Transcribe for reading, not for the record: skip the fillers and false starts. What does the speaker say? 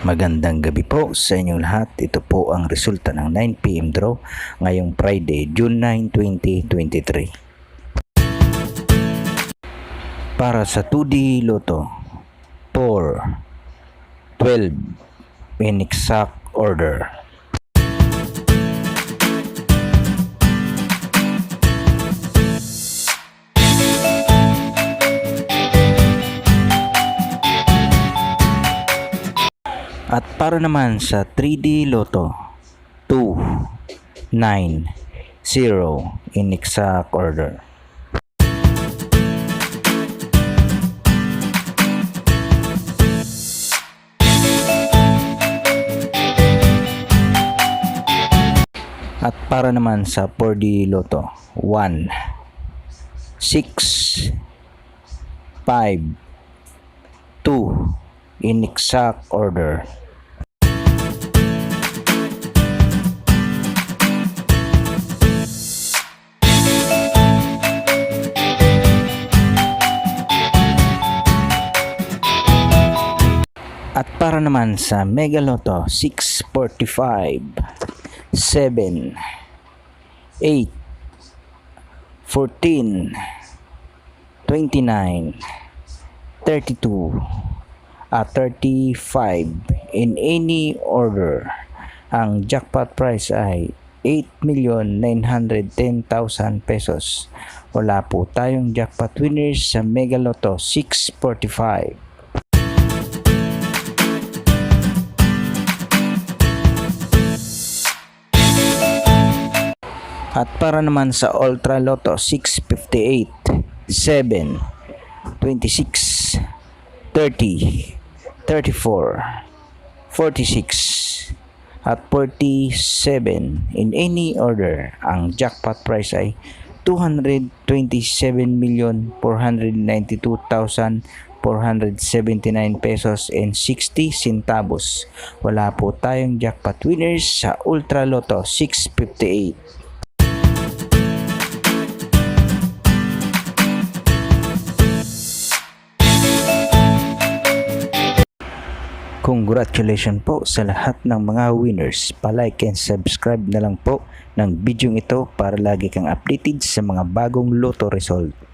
Magandang gabi po sa inyong lahat. Ito po ang resulta ng 9 PM draw ngayong Friday, June 9, 2023. Para sa 2D Lotto, 4, 12 in exact order. At para naman sa 3D Lotto, 2, 9, 0 in exact order. At para naman sa 4D Lotto, 1, 6, 5, 2 in exact order. At para naman sa Mega Lotto, 645, 7, 8, 14, 29, 32, at 35 in any order. Ang jackpot prize ay 8,910,000 pesos. Wala po tayong jackpot winners sa Mega Lotto 645. At para naman sa Ultra Lotto 658, 7, 26, 30, 34, 46, at 47 in any order. Ang jackpot prize ay 227,492,479 pesos and 60 centavos. Wala po tayong jackpot winners sa Ultra Lotto 658. Congratulations po sa lahat ng mga winners. Pa-like and subscribe na lang po ng video ito para lagi kang updated sa mga bagong Lotto result.